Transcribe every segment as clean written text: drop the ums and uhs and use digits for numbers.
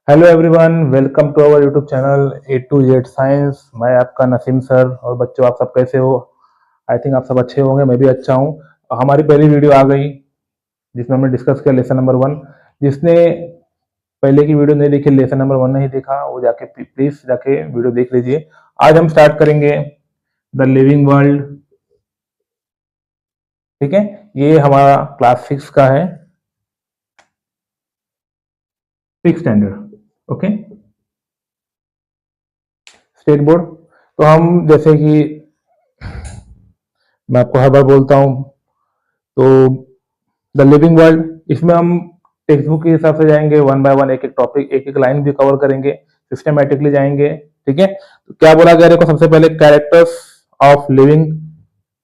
Hello everyone, welcome to our YouTube channel A to Z science. मैं आपका Naseem sir. और बच्चों, आप सब कैसे हो? आई थिंक आप सब अच्छे होंगे, मैं भी अच्छा हूँ। हमारी पहली वीडियो आ गई जिसमें हमने डिस्कस किया लेसन नंबर 1। जिसने पहले की वीडियो नहीं देखी, लेसन नंबर 1 नहीं देखा, वो जाके प्लीज जाके वीडियो देख लीजिए। आज हम स्टार्ट करेंगे द लिविंग वर्ल्ड। ठीक है, ये हमारा क्लास 6 का है, 6 स्टैंडर्ड। Okay, state board. तो हम जैसे कि मैं आपको हर बार बोलता हूँ, तो द लिविंग वर्ल्ड, इसमें हम टेक्स्ट बुक के हिसाब से जाएंगे, वन बाय वन, एक एक टॉपिक, एक एक लाइन भी कवर करेंगे, सिस्टमेटिकली जाएंगे। ठीक है, तो क्या बोला गया? देखो, सबसे पहले characters of living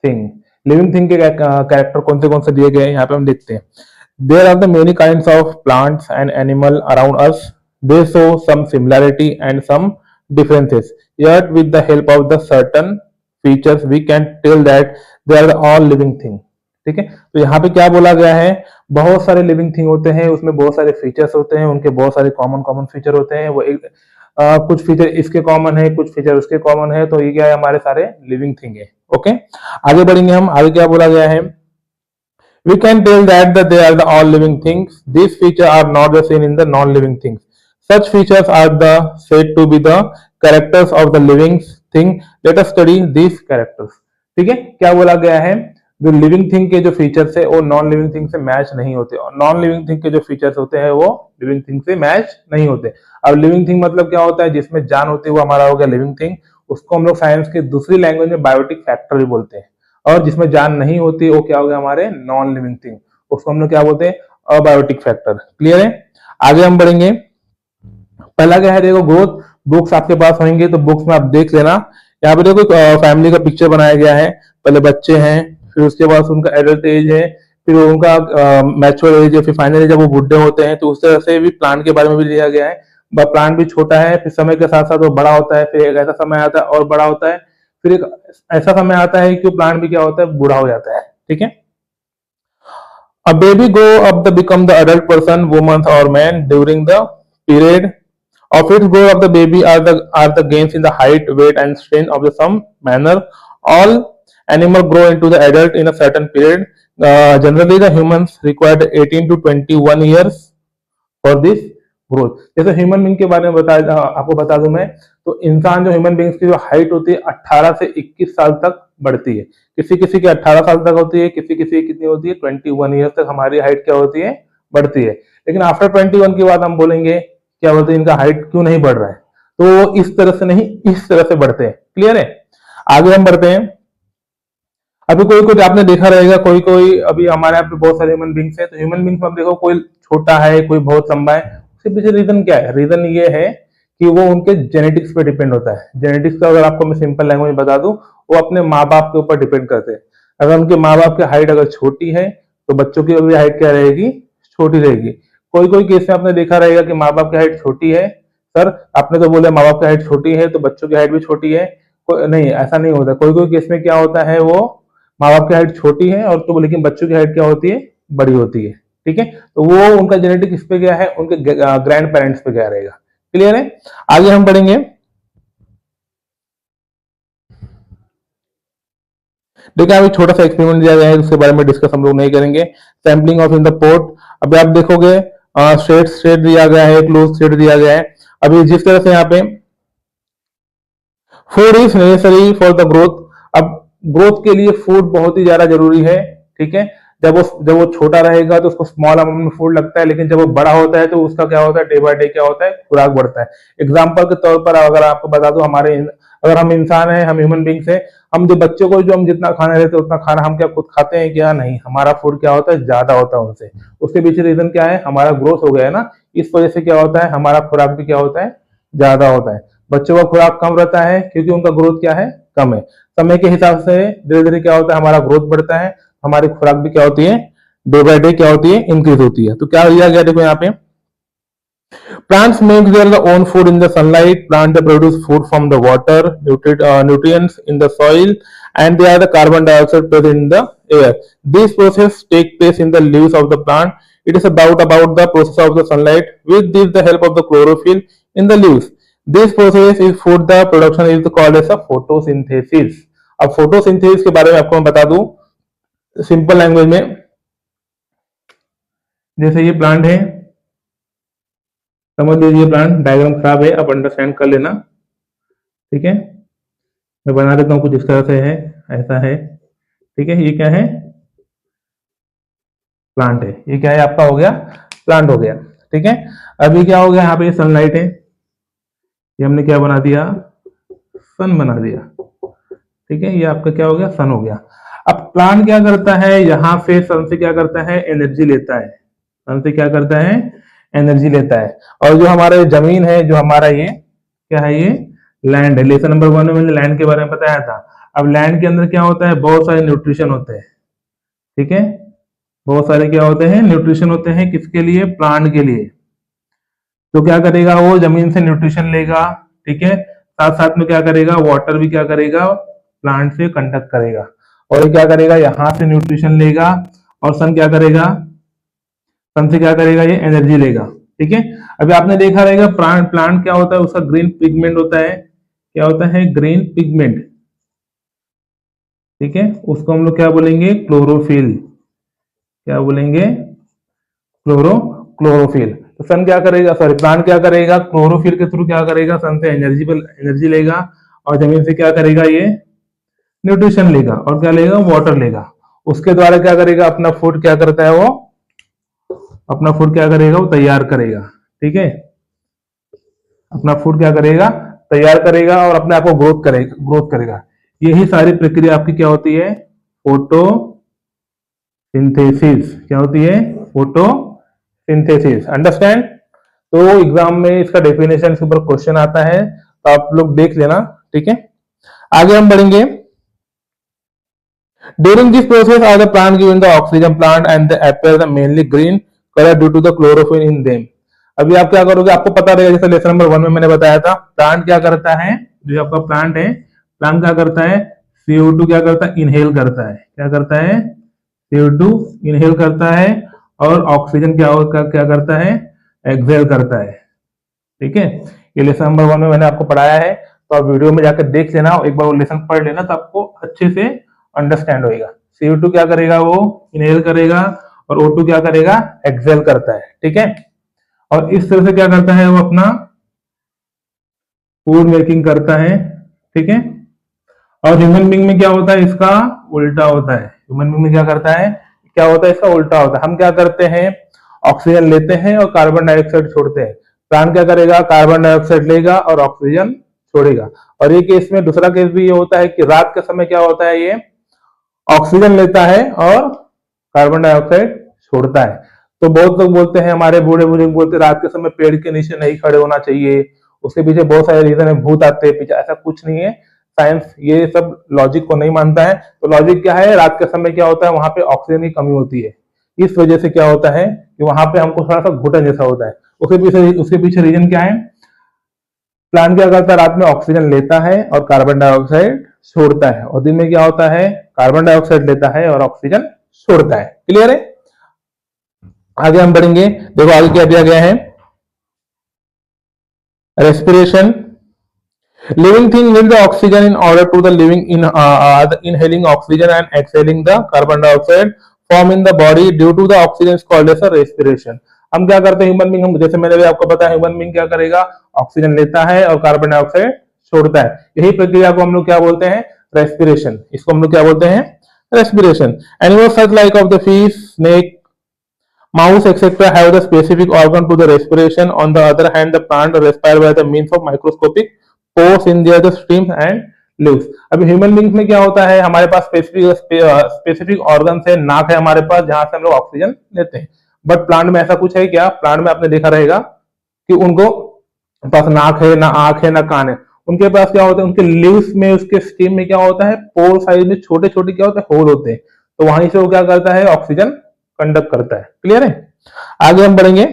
thing. Living thing के कैरेक्टर कौन से दिए गए हैं यहाँ पे हम देखते हैं। There are the many kinds of plants and animal around us. They show some similarity and some differences, yet with the help of the certain features we can tell that they are all living thing। ठीक है, तो यहाँ पे क्या बोला गया है? बहुत सारे लिविंग थिंग होते हैं, उसमें बहुत सारे फीचर्स होते हैं, उनके बहुत सारे कॉमन कॉमन फीचर होते हैं। वो एक कुछ फीचर इसके कॉमन है, कुछ फीचर उसके कॉमन है, तो ये क्या है? हमारे सारे लिविंग थिंग है। ओके, आगे बढ़ेंगे हम। आगे क्या बोला गया है? We can tell that they are the all living things. These features are not the same in the non-living things. Such features are the said to be the characters of the living thing. Let us study these characters. ठीक है, क्या बोला गया है? जो living thing के जो features है वो नॉन लिविंग थिंग से मैच नहीं होते, और नॉन लिविंग थिंग के जो फीचर्स होते हैं वो लिविंग थिंग से मैच नहीं होते। अब लिविंग थिंग मतलब क्या होता है? जिसमें जान होती है वो हमारा हो गया लिविंग थिंग। उसको हम लोग साइंस की दूसरी लैंग्वेज में बायोटिक फैक्टर भी बोलते हैं। और जिसमें जान नहीं होती वो क्या हो गया? हमारे नॉन लिविंग थिंग। उसको हम लोग क्या बोलते हैं? Abiotic factor. क्लियर है? आगे हम बढ़ेंगे। पहला क्या है? देखो, ग्रोथ। बुक्स आपके पास होंगे तो बुक्स में आप देख लेना। यहाँ पे देखो फैमिली का पिक्चर बनाया गया है। पहले बच्चे हैं, फिर उसके बाद उनका एडल्ट एज है, फिर उनका मैच्योर एज है, फिर फाइनली जब वो बुढ़े होते हैं। तो उस तरह से भी प्लांट के बारे में भी लिया गया है। प्लांट भी छोटा है, फिर समय के साथ साथ वो बड़ा होता है, फिर एक ऐसा समय आता है और बड़ा होता है, फिर एक ऐसा समय आता है कि प्लांट भी क्या होता है? बूढ़ा हो जाता है। ठीक है, a baby grow up to become the adult person, woman or man during the period of its growth of the baby are the gains in the height, weight and strength of the some manner. All animal grow into the adult in a certain period. Generally the humans required 18 to 21 years for this growth. जैसे human being के बारे में आपको बता दूं मैं, तो इंसान जो ह्यूमन बींग्स की जो हाइट होती है 18 से 21 साल तक बढ़ती है। किसी किसी की 18 साल तक होती है, किसी किसी की कितनी होती है? 21 ईयर्स तक हमारी हाइट क्या होती है? बढ़ती है। लेकिन आफ्टर 21 के बाद हम बोलेंगे क्या बोलते हैं? इनका हाइट क्यों नहीं बढ़ रहा है? तो इस तरह से नहीं, इस तरह से बढ़ते हैं। क्लियर है? आगे हम बढ़ते हैं। अभी कोई कोई आपने देखा रहेगा, कोई कोई अभी हमारे यहाँ पे बहुत सारे ह्यूमन बींग्स है, तो ह्यूमन बींग्स में आप देखो कोई छोटा है, कोई बहुत लंबा है। उसके पीछे रीजन क्या है? रीजन ये है कि वो उनके जेनेटिक्स पे डिपेंड होता है। जेनेटिक्स का अगर आपको मैं सिंपल लैंग्वेज बता दूं, वो अपने माँ बाप के ऊपर डिपेंड करते हैं। अगर उनके माँ बाप की हाइट अगर छोटी है तो बच्चों की भी हाइट क्या रहेगी? छोटी रहेगी। कोई कोई केस में आपने देखा रहेगा कि माँ बाप की हाइट छोटी है, सर आपने तो बोले माँ बाप की हाइट छोटी है तो बच्चों की हाइट भी छोटी है। नहीं, ऐसा नहीं होता। कोई कोई केस में क्या होता है, वो माँ बाप की हाइट छोटी है और तो लेकिन बच्चों की हाइट क्या होती है? बड़ी होती है। ठीक है, तो वो उनका जेनेटिक इस पे क्या है? उनके ग्रैंड पेरेंट्स पे क्या रहेगा। क्लियर है? आगे हम बढ़ेंगे। देखिए, अभी छोटा सा एक्सपेरिमेंट दिया गया है, उसके बारे में डिस्कस हम लोग नहीं करेंगे। Sampling of in the port. अभी आप देखोगे स्ट्रेट दिया गया है, क्लोज स्ट्रेट दिया गया है। अभी जिस तरह से यहाँ पे food is necessary for the growth. अब ग्रोथ के लिए फूड बहुत ही ज्यादा जरूरी है। ठीक है, जब वो छोटा रहेगा तो उसको स्मॉल अमाउंट में फूड लगता है, लेकिन जब वो बड़ा होता है तो उसका क्या होता है? डे बाय डे क्या होता है? खुराक बढ़ता है। एग्जाम्पल के तौर पर अगर आपको बता दूं, अगर हम इंसान हैं, हम ह्यूमन बींग्स हैं, हम जो बच्चों को जो हम जितना खाना देते हैं उतना खाना हम क्या खुद खाते हैं? क्या नहीं, हमारा फूड क्या होता है? ज्यादा होता है उनसे। उसके पीछे रीजन क्या है? हमारा ग्रोथ हो गया है ना, इस वजह से क्या होता है? हमारा खुराक भी क्या होता है? ज्यादा होता है। बच्चों का खुराक कम रहता है क्योंकि उनका ग्रोथ क्या है? कम है। समय के हिसाब से धीरे धीरे क्या होता है? हमारा ग्रोथ बढ़ता है, हमारी खुराक भी क्या होती है? डे बाय डे क्या होती है? इंक्रीज होती है। तो क्या दिया गया? देखो यहाँ पे, plants make their own food in the sunlight. Plants produce food from the water, nutrients in the soil, and they are the carbon dioxide present in the air. This process take place in the leaves of the plant. It is about the process of the sunlight with this the help of the chlorophyll in the leaves. This process is food the production is called as a photosynthesis. अब photosynthesis के बारे में आपको मैं बता दूं simple language में, जैसे ये प्लांट है, समझ लीजिए प्लांट डायग्राम खराब है, आप अंडरस्टैंड कर लेना, ठीक है। मैं बना देता हूँ कुछ इस तरह से है, ऐसा है, ठीक है। ये क्या है, प्लांट है, ये क्या है आपका हो गया, प्लांट हो गया, ठीक है। अभी क्या हो गया, यहाँ पे सनलाइट है, ये हमने क्या बना दिया, सन बना दिया, ठीक है। ये आपका क्या हो गया, सन हो गया। अब प्लांट क्या करता है, यहाँ पे सन से क्या करता है, एनर्जी लेता है, सन से क्या करता है, एनर्जी लेता है। और जो हमारे जमीन है, जो हमारा ये क्या है, ये लैंड है। लेसन नंबर 1 में मैंने लैंड के बारे में बताया था। अब लैंड के अंदर क्या होता है, बहुत सारे न्यूट्रिशन होते हैं, ठीक है, बहुत सारे क्या होते हैं, न्यूट्रिशन होते हैं, किसके लिए, प्लांट के लिए। तो क्या करेगा, वो जमीन से न्यूट्रिशन लेगा, ठीक है, साथ साथ में क्या करेगा, वाटर भी क्या करेगा, प्लांट से कंडक्ट करेगा। और ये क्या करेगा, यहाँ से न्यूट्रिशन लेगा, और सन क्या करेगा, सन से क्या करेगा, ये एनर्जी लेगा, ठीक है। अभी आपने देखा रहेगा प्लांट क्या होता है, उसका ग्रीन पिगमेंट होता है, क्या होता है, ग्रीन पिगमेंट, ठीक है। उसको हम लोग क्या बोलेंगे, क्लोरोफिल, क्या बोलेंगे, क्लोरोफिल। तो सन क्या करेगा, सॉरी प्लांट क्या करेगा, क्लोरोफिल के थ्रू क्या करेगा, सन से एनर्जी लेगा, और जमीन से क्या करेगा, ये न्यूट्रिशन लेगा, और क्या लेगा, वाटर लेगा। उसके द्वारा क्या करेगा, अपना फूड क्या करता है, वो अपना फूड क्या करेगा, वो तैयार करेगा, ठीक है। अपना फूड क्या करेगा, तैयार करेगा, और अपने आप को ग्रोथ करेगा। यही सारी प्रक्रिया आपकी क्या होती है, फोटोसिंथेसिस, क्या होती है, फोटोसिंथेसिस। अंडरस्टैंड। तो एग्जाम में इसका डेफिनेशन के ऊपर क्वेश्चन आता है, तो आप लोग देख लेना, ठीक है। आगे हम बढ़ेंगे। During this process, are the plant given the oxygen plant and they appear the mainly green color due to the chlorophyll in them. अभी आप क्या करोगे, आपको पता रहेगा, जैसे लेसन नंबर 1 में मैंने बताया था, प्लांट क्या करता है, जो आपका प्लांट है, प्लांट क्या करता है, CO2 क्या करता है, इनहेल करता है, क्या करता है, CO2 इनहेल करता है, और ऑक्सीजन क्या करता है, एक्सहेल करता है, ठीक है। ये लेसन नंबर 1 में मैंने आपको पढ़ाया है, तो आप वीडियो में जाकर देख लेना, एक बार वो लेसन पढ़ लेना, तो आपको अच्छे से अंडरस्टैंड होएगा। CO2 क्या करेगा, वो इनहेल करेगा, और O2 क्या करेगा, एक्सहेल करता है, ठीक है। और इस तरह से क्या करता है, वो अपना फूड मेकिंग करता है, ठीक है। और ह्यूमन बीइंग में क्या होता है, इसका उल्टा होता है। ह्यूमन बीइंग में क्या करता है, क्या होता है, इसका उल्टा होता है। हम क्या करते हैं, ऑक्सीजन लेते हैं और कार्बन डाइऑक्साइड छोड़ते हैं। प्लांट क्या करेगा, कार्बन डाइऑक्साइड लेगा और ऑक्सीजन छोड़ेगा। और ये केस में दूसरा केस भी ये होता है कि रात के समय क्या होता है, ये ऑक्सीजन लेता है और कार्बन डाइऑक्साइड छोड़ता है। तो बहुत लोग बोलते हैं, हमारे बूढ़े बुजुर्ग बोलते हैं, रात के समय पेड़ के नीचे नहीं खड़े होना चाहिए, उसके पीछे बहुत सारे रीजन है, भूत आते हैं पीछे, ऐसा कुछ नहीं है। साइंस ये सब लॉजिक को नहीं मानता है। तो लॉजिक क्या है, रात के समय क्या होता है, वहां पे ऑक्सीजन की कमी होती है, इस वजह से क्या होता है कि वहां पे हमको थोड़ा सा घुटन जैसा होता है। उसके पीछे रीजन क्या है, प्लांट क्या करता है, रात में ऑक्सीजन लेता है और कार्बन डाइऑक्साइड छोड़ता है, और दिन में क्या होता है, कार्बन डाइऑक्साइड लेता है और ऑक्सीजन छोड़ता है। क्लियर है। आगे हम बढ़ेंगे, देखो आगे क्या दिया गया है, respiration. Living thing need the oxygen in order to the living in inhaling oxygen and exhaling the carbon dioxide form in the body due to the oxygen is called as respiration. हम क्या करते हैं, human being, हम जैसे मैंने भी आपको बताया, ह्यूमन बीइंग क्या करेगा, ऑक्सीजन लेता है और कार्बन डाइऑक्साइड छोड़ता है। यही प्रक्रिया को हम लोग क्या बोलते हैं, रेस्पिरेशन। इसको हम लोग क्या बोलते हैं, respiration. Animals such like of the fish, snake, mouse etc have the specific organ to the respiration. On the other hand, the plant respire by the means of microscopic pores in their the streams and leaves. अभी human beings में क्या होता है, हमारे पास specific organ है, नाक है हमारे पास, जहां से हम लोग ऑक्सीजन लेते हैं। बट प्लांट में ऐसा कुछ है क्या, प्लांट में आपने देखा रहेगा कि उनको पास नाक है, ना आंख है, ना कान है। उनके पास क्या होता है, उनके लीव्स में, उसके स्टेम में क्या होता है, पोर साइज में छोटे छोटे क्या होते हैं, होल होते हैं। तो वहीं से वो क्या करता है, ऑक्सीजन कंडक्ट करता है। क्लियर है। आगे हम बढ़ेंगे,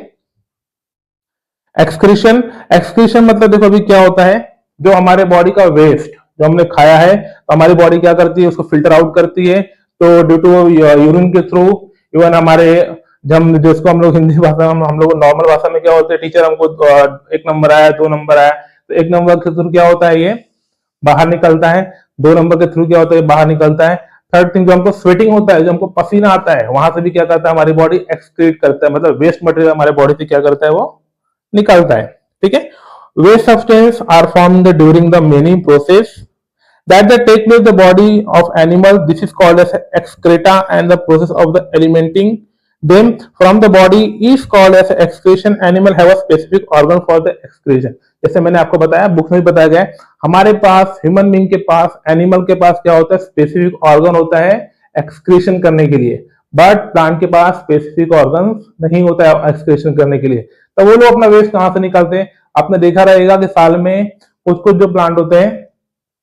एक्सक्रीशन। एक्सक्रीशन मतलब देखो अभी क्या होता है, जो हमारे बॉडी का वेस्ट जो हमने खाया है, तो हमारी बॉडी क्या करती है, उसको फिल्टर आउट करती है। तो ड्यू टू यूरिन के थ्रू, इवन हमारे जिसको हम लोग हिंदी भाषा में, हम लोग नॉर्मल भाषा में क्या होते हैं, टीचर हमको 1 नंबर आया, 2 नंबर आया, तो 1 नंबर के थ्रू क्या होता है, ये बाहर निकलता है। 2 नंबर के थ्रू क्या होता है, बाहर निकलता है। थर्ड थिंग, जो हमको स्वेटिंग होता है, जो हमको पसीना आता है, वहां से भी क्या करता है, हमारी बॉडी एक्सक्रीट करता है, मतलब वेस्ट मटेरियल हमारे बॉडी से क्या करता है, वो निकलता है। ठीक है। Waste substance are formed during the many process that they take place the body of animal. This is called as excreta, and the process of the eliminating them from the body is called as excretion. Animal have a specific organ for the excretion. जैसे मैंने आपको बताया, books में भी बताया गया है, हमारे पास, ह्यूमन बीइंग के पास, एनिमल के पास क्या होता है, स्पेसिफिक ऑर्गन होता है एक्सक्रीशन करने के लिए, बट प्लांट के पास स्पेसिफिक ऑर्गन नहीं होता है एक्सक्रीशन करने के लिए। तो वो लोग अपना वेस्ट कहां से निकालते हैं? आपने देखा रहेगा कि साल में कुछ कुछ जो प्लांट होते हैं,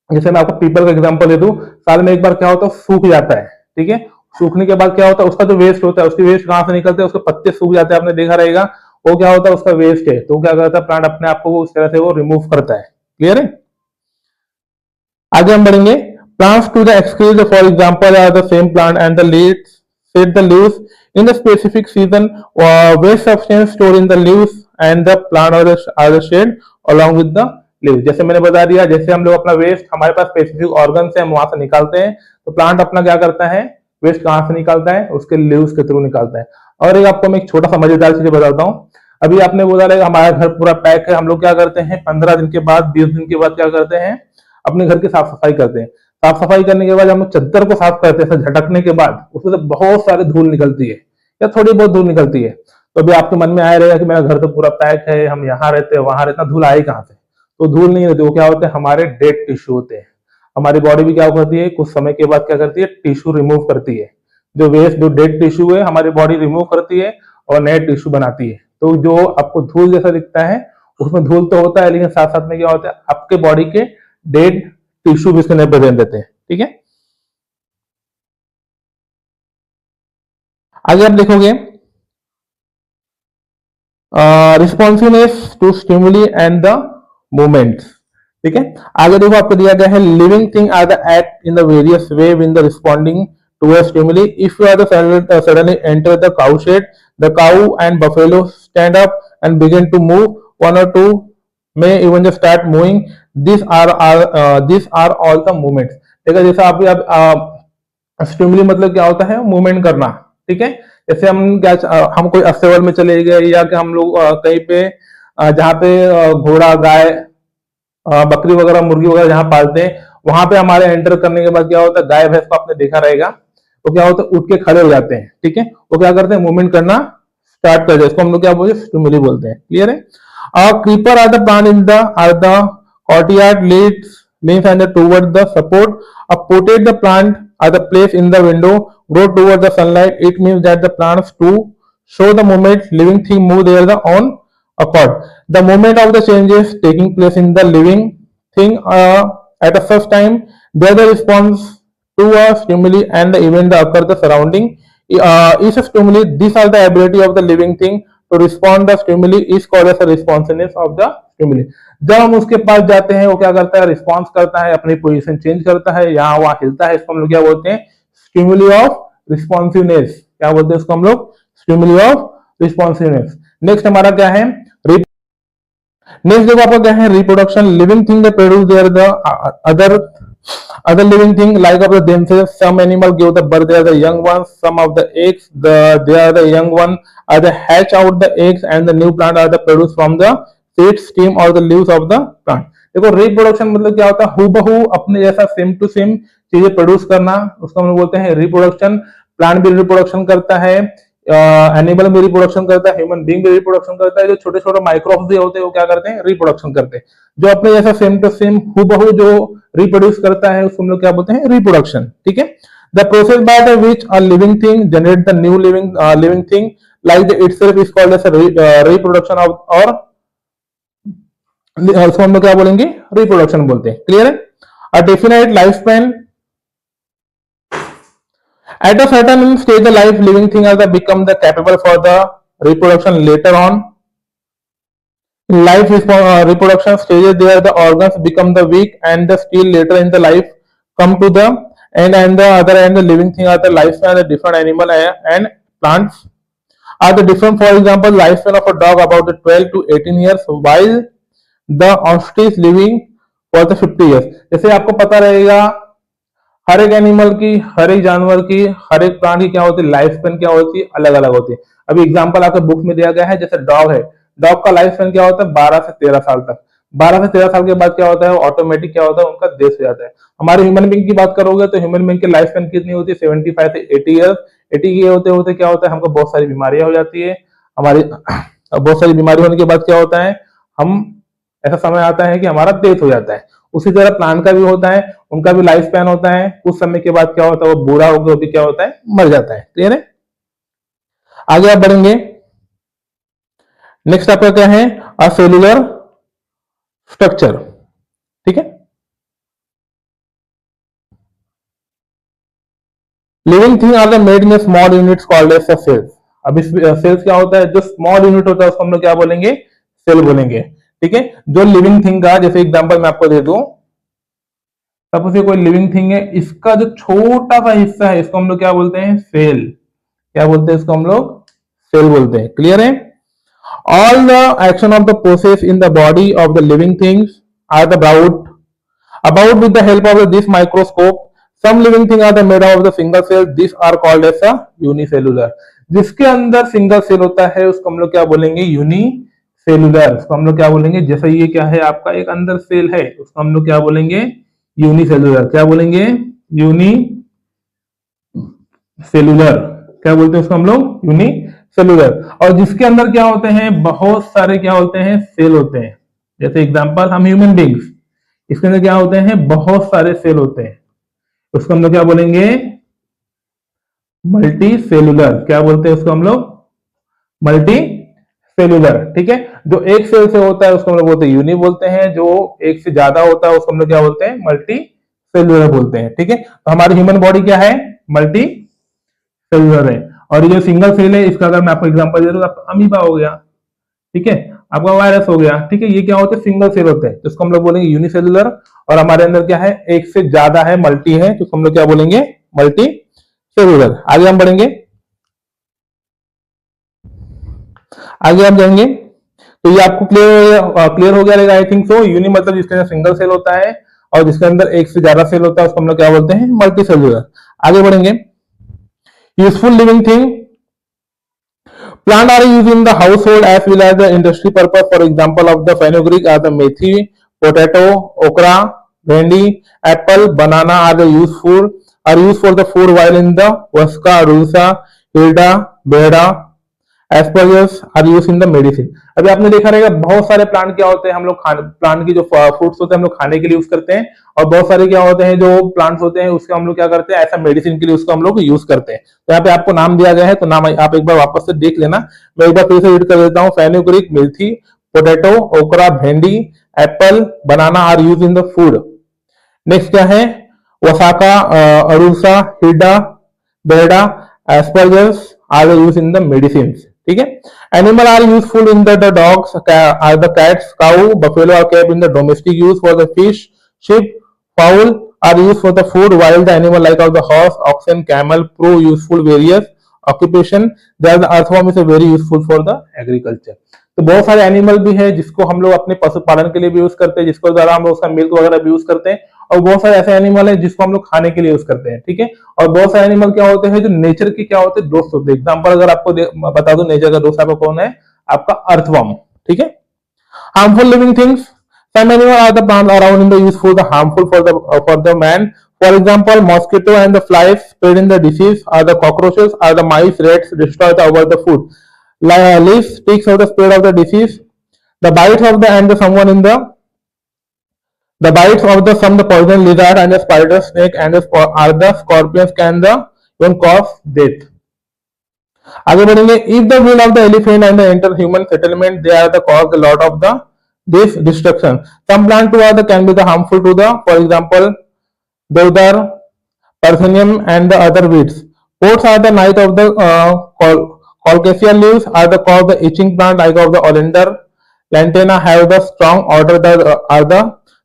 जैसे मैं आपको पीपल का एग्जांपल दे दूं, साल में एक बार क्या होता है, सूख जाता है। ठीक है। सूखने के बाद क्या होता है, उसका जो वेस्ट होता है, उसके वेस्ट कहां से निकलते हैं, उसके पत्ते सूख जाते हैं, आपने देखा रहेगा, वो क्या होता है, उसका वेस्ट है। तो क्या करता है, प्लांट अपने आप को उस तरह से वो रिमूव करता है। क्लियर है। आगे हम बढ़ेंगे। Plants to the excretes for example are the same plant and the leaves set the leaves in the specific season, waste substance store in the leaves and the plant are the shed along with the leaves. जैसे मैंने बता दिया, जैसे हम लोग अपना waste, हमारे पास specific organ से हम वहां से निकालते हैं, तो प्लांट अपना क्या करता है, वेस्ट कहां से निकालता है, उसके लीव्स के थ्रू निकालता है। और एक आपको मैं एक छोटा सा मजेदार चीज बताता हूँ। अभी आपने बोला रहेगा हमारा घर पूरा पैक है, हम लोग क्या करते हैं, 15 दिन के बाद, 20 दिन के बाद क्या करते हैं, अपने घर की साफ सफाई करते हैं। साफ सफाई करने के बाद हम लोग चद्दर को साफ करते हैं, झटकने के बाद उसमें से बहुत सारी धूल निकलती है, या थोड़ी बहुत धूल निकलती है। तो अभी आपके मन में आया रहेगा कि मेरा घर तो पूरा पैक है, हम यहाँ रहते हैं, वहां रहते हैं, धूल आई कहां से? तो धूल नहीं होती, वो क्या होते हैं, हमारे डेड टिश्यू होते हैं। हमारी बॉडी भी क्या करती है, कुछ समय के बाद क्या करती है, टिश्यू रिमूव करती है। जो वेस्ट, जो डेड टिश्यू है, हमारी बॉडी रिमूव करती है और नए टिश्यू बनाती है। तो जो आपको धूल जैसा दिखता है, उसमें धूल तो होता है, लेकिन साथ साथ में क्या होता है, आपके बॉडी के डेड टिश्यू भी इसके अंदर प्रेजेंट रहते हैं। ठीक है। आगे आप देखोगे, responsiveness to stimuli and the movements. ठीक है। आगे देखो, आपको दिया गया है, living thing are the act in the various way in the responding to a stimuli. If you are the suddenly enter the cow shed, the cow and buffalo stand up and begin to move, one और two may even just start moving. These are all the movements. ठीक है। जैसा आप stimuli मतलब क्या होता है, movement करना। ठीक है। जैसे हम कोई अस्तबल में चले गए, या कि हम लोग कहीं पे जहाँ पे घोड़ा, गाय, बकरी वगैरह, मुर्गी वगैरह जहाँ पालते हैं, वहां पे हमारे एंटर करने के बाद क्या होता है, गाय भैंस को आपने देखा रहेगा, वो क्या होता है, उठ के खड़े हो जाते हैं। ठीक है। वो क्या करते हैं, मूवमेंट करना स्टार्ट कर देते हैं। इसको हम लोग क्या बोलते हैं, स्टिमुली बोलते हैं। क्लियर है। Creeper are the plant in the courtyard, leaves and toward the support. A potted the plant are the place in the window, grow toward the sunlight. It means that the plants to show the movement, living thing move there the on accord. The movement of the changes taking place in the living thing at a such time, they are the response to a stimuli and the event that occur the surrounding. Each stimuli, these are the ability of the living thing to respond the stimuli is called as a responsiveness of the stimuli. जब हम उसके पास जाते हैं, वो क्या करता है, response करता है, अपनी पोजीशन चेंज करता है, यहाँ वहां हिलता है, इसको हम लोग क्या बोलते हैं, स्टिमुली ऑफ रिस्पॉन्सिवनेस। क्या बोलते हैं इसको हम लोग, स्टिमुली ऑफ रिस्पॉन्सिवनेस। नेक्स्ट हमारा क्या है, नेक्स्ट देखो आपका क्या है, reproduction. Living thing they produce their the other living thing like of the themselves. Some animal give the birth, they are the young ones. Some of the eggs, they are the young one are the hatch out the eggs, and the new plant are the produced from the seed, stem or the leaves of the plant. देखो, reproduction मतलब क्या होता है, हूबहू अपने जैसा same to same चीजें produce करना, उसको हम बोलते हैं रिप्रोडक्शन। प्लांट भी रिप्रोडक्शन करता है, एनिमल भी रिप्रोडक्शन करता है, ह्यूमन बीइंग भी रिप्रोडक्शन करता है। जो छोटे छोटे माइक्रोब्स भी होते हैं, वो क्या करते हैं, रिप्रोडक्शन करते हैं। जो अपने जैसा सेम टू सेम हूबहू जो रिप्रोड्यूस करता है, उसको हम लोग क्या बोलते हैं, रिप्रोडक्शन। ठीक है। The process by the which a living thing generate the new living thing like itself is called as reproduction of, और उसको हम लोग क्या बोलेंगे, रिप्रोडक्शन बोलते हैं। क्लियर है। A definite life span, at a certain stage of life, living things are become the capable for the reproduction. Later on in life reproduction stages, there the organs become the weak, and the still later in the life come to the end, and the other end the living thing are the lifespan of the different animal and plants. are the different. For example, lifespan of a dog about the 12 to 18 years, while the ostrich living for the 50 years. जैसे आपको पता रहेगा हर एक animal की, हर एक जानवर की, हर एक प्राणी की क्या होती है, लाइफ स्पेन क्या होती है, अलग अलग होती है। अभी एग्जांपल आपके बुक में दिया गया है, जैसे डॉग है, डॉग का लाइफ स्पेन क्या होता है 12 से 13 साल तक। 12 से 13 साल के बाद क्या होता है, ऑटोमेटिक क्या होता है, उनका डेथ हो जाता है। हमारे ह्यूमन बीइंग की बात करोगे तो ह्यूमन बीइंग की लाइफ स्पेन कितनी होती है, 75 से 80 ईयर्स। 80 के होते होते क्या होता है, हमको बहुत सारी बीमारियां हो जाती है। हमारी बहुत सारी बीमारी होने के बाद क्या होता है, हम ऐसा समय आता है कि हमारा डेथ हो जाता है। उसी तरह प्लांट का भी होता है, उनका भी लाइफ स्पैन होता है। कुछ समय के बाद क्या होता है, वो बूढ़ा होकर भी क्या होता है, मर जाता है। क्लियर है? आगे आप बढ़ेंगे। नेक्स्ट आपका क्या है, अ सेलुलर स्ट्रक्चर। ठीक है, living thing are the made in small units called as cells. अब इस सेल्स क्या होता है, जो स्मॉल यूनिट होता है उसको हम लोग क्या बोलेंगे, सेल बोलेंगे। ठीक है, जो लिविंग थिंग का जैसे एग्जांपल मैं आपको दे दूं, सपोज ये कोई लिविंग थिंग है, इसका जो छोटा सा हिस्सा है इसको हम लोग क्या बोलते हैं, सेल। क्या बोलते हैं इसको हम लोग, सेल बोलते हैं। क्लियर है? All the action of the process in the body of the living things are the about with the help of this microscope. Some living things are the made of the single cell. These are called as a unicellular. जिसके अंदर single cell होता है उसको हम लोग क्या बोलेंगे, unicellular. उसको हम लोग क्या बोलेंगे, जैसे ये क्या है आपका एक अंदर सेल है, उसको हम लोग क्या बोलेंगे, यूनिसेलुलर। क्या बोलेंगे, यूनिसेलुलर। क्या बोलते हैं उसको हम लोग, यूनिसेलुलर। और जिसके अंदर क्या होते हैं, बहुत सारे क्या होते हैं, सेल होते हैं। जैसे एग्जांपल हम ह्यूमन बींग्स, इसके अंदर क्या होते हैं, बहुत सारे सेल होते हैं। उसको हम लोग क्या बोलेंगे, मल्टी सेलुलर। क्या बोलते हैं उसको हम लोग, मल्टी सेलुलर। ठीक है, जो एक सेल से होता है उसको हम लोग बोलते हैं यूनि बोलते हैं, जो एक से ज्यादा होता है उसको हम लोग क्या बोलते हैं, मल्टी सेलुलर बोलते हैं। ठीक है, तो हमारी ह्यूमन बॉडी क्या है, मल्टी सेलुलर है। और ये जो सिंगल सेल है, इसका अगर मैं आपको एग्जांपल दे दूं, आपका अमीबा हो गया, ठीक है, आपका वायरस हो गया। ठीक है, ये क्या होते हैं, सिंगल सेल होते हैं, जिसको हम लोग बोलेंगे यूनिसेलुलर। और हमारे अंदर क्या है, एक से ज्यादा है, मल्टी है, तो हम लोग क्या बोलेंगे, मल्टी सेलुलर। आगे हम बढ़ेंगे, आगे हम जाएंगे। तो ये आपको क्लियर हो गया रहेगा, आई थिंक सो। यूनि मतलब जिसके अंदर सिंगल सेल होता है, और जिसके अंदर एक से ज्यादा सेल होता है उसको हम लोग क्या बोलते हैं, मल्टी सेलुलर। आगे बढ़ेंगे, useful living thing. Plant are used in the household as well as the industry purpose. For example of the fenugreek are the methi, potato, okra, bhendi, apple, banana are used for the food, while in the vaska, rusa, hilda, beda, asparagus are use in the medicine. अभी आपने देखा रहेगा बहुत सारे plant क्या होते हैं, हम लोग प्लांट की जो फ्रूट्स होते हैं हम लोग खाने के लिए यूज करते हैं, और बहुत सारे क्या होते हैं जो प्लांट्स होते हैं उसके हम लोग क्या करते हैं, ऐसा मेडिसिन के लिए उसको हम लोग यूज करते हैं। तो यहाँ पे आपको नाम दिया गया है, तो नाम आप एक बार वापस से देख लेना। मैं एक बार फिर से रीड कर देता हूँ, fenugreek, methi, potato, okra, bhindi, apple, banana are use in the food. Next क्या है, वसाका, अरुसा, हिडा, बेड़ा, asparagus are use in the medicine. ठीक है, animal are useful in the dogs are the cats, cow, buffalo are kept in the domestic use for the fish, sheep, fowl are use for the food, while the animal like of the horse, oxen, camel pro useful various occupation, there the earthworm is very useful for the agriculture. तो बहुत सारे animal भी है जिसको हम लोग अपने पशुपालन के लिए भी यूज करते हैं, जिसको द्वारा हम लोग उसका मिल्क वगैरह भी यूज करते हैं, और बहुत सारे ऐसे एनिमल है जिसको हम लोग खाने के लिए यूज करते हैं। ठीक है, और बहुत सारे एनिमल क्या होते हैं जो नेचर के क्या होते हैं, दोस्त होते हैं। एग्जांपल अगर आपको बता दूं, नेचर का दोस्त आपका कौन है, आपका अर्थवर्म। ठीक है, harmful living things, some animal are the plant around in the useful, the harmful for the man. For example, mosquito and the flies spreading the disease, are the cockroaches, are the mice, rats destroy the food. Leaves, sticks of the spread of the disease. The bites of the someone in the bites of the poison lizard and the spider, snake and are the scorpions can even cause death. आगे बढ़ेंगे, if the will of the elephant and the enter human settlement, they are the cause a lot of the this destruction. Some plant to other can be the harmful to the, for example, deodar, personium and the other weeds. Pods are the night of the colcasia leaves are the cause the itching plant like of the oleander. Lantana have the strong odor are the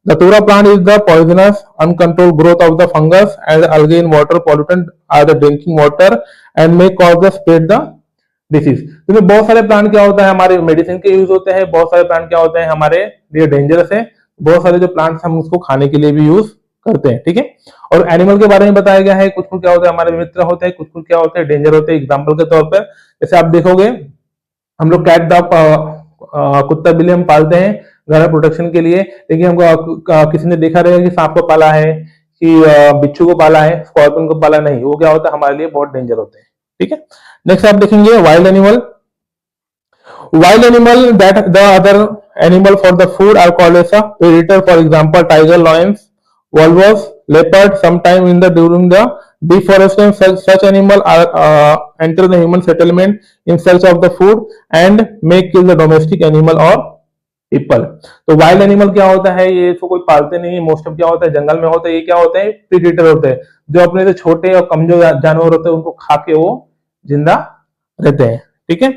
Datura plant is the poisonous uncontrolled growth of the fungus, and algae in water pollutant are the drinking water and may cause the spread the disease. क्योंकि बहुत सारे plant क्या होता है हमारे medicine के use होते हैं, बहुत सारे प्लांट क्या होते हैं हमारे लिए डेंजरस है, बहुत सारे जो प्लांट्स हम उसको खाने के लिए भी यूज करते हैं, ठीक है। और एनिमल के बारे में बताया गया है, कुछ कुछ क्या होता है हमारे मित्र होते हैं, कुछ कुछ क्या होते हैं डेंजर होते हैं। एग्जाम्पल के तौर पर जैसे आप देखोगे हम लोग कैट डॉग कुत्ता बिल्ली हम पालते हैं घर में प्रोटेक्शन के लिए, लेकिन हमको किसी ने देखा रहेगा कि सांप को पाला है कि बिच्छू को पाला है, स्कॉर्पियन को पाला नहीं, वो क्या होता है हमारे लिए बहुत डेंजर होते हैं, ठीक है। नेक्स्ट आप देखेंगे wild animal. Wild animal that the other animal for the food are called as a predator. For example, tiger, lions, wolves, leopard. Sometime in the during the deforestation, such animal are enter the human settlement in search of the food and may kill the domestic animal or people. तो wild animal क्या होता है, ये इसको कोई पालते नहीं है, मोस्ट ऑफ क्या होता है जंगल में होता है। ये क्या होता है प्रीडेटर होते हैं, जो अपने से छोटे और कमजोर जानवर होते हैं उनको खा के वो जिंदा रहते हैं, ठीक है।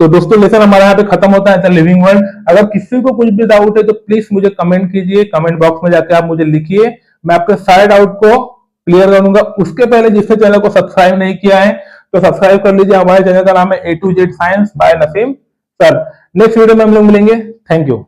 तो दोस्तों लेसन हमारा यहाँ पे खत्म होता है लिविंग वर्ल्ड। अगर किसी को कुछ भी डाउट है तो प्लीज मुझे कमेंट कीजिए, कमेंट बॉक्स में जाकर आप मुझे लिखिए, मैं आपके सारे डाउट को क्लियर करूंगा। उसके पहले जिसने चैनल को सब्सक्राइब नहीं किया है तो सब्सक्राइब कर लीजिए। हमारे चैनल का नाम है A to Z science by Naseem sir. Next video में हम लोग मिलेंगे। Thank you.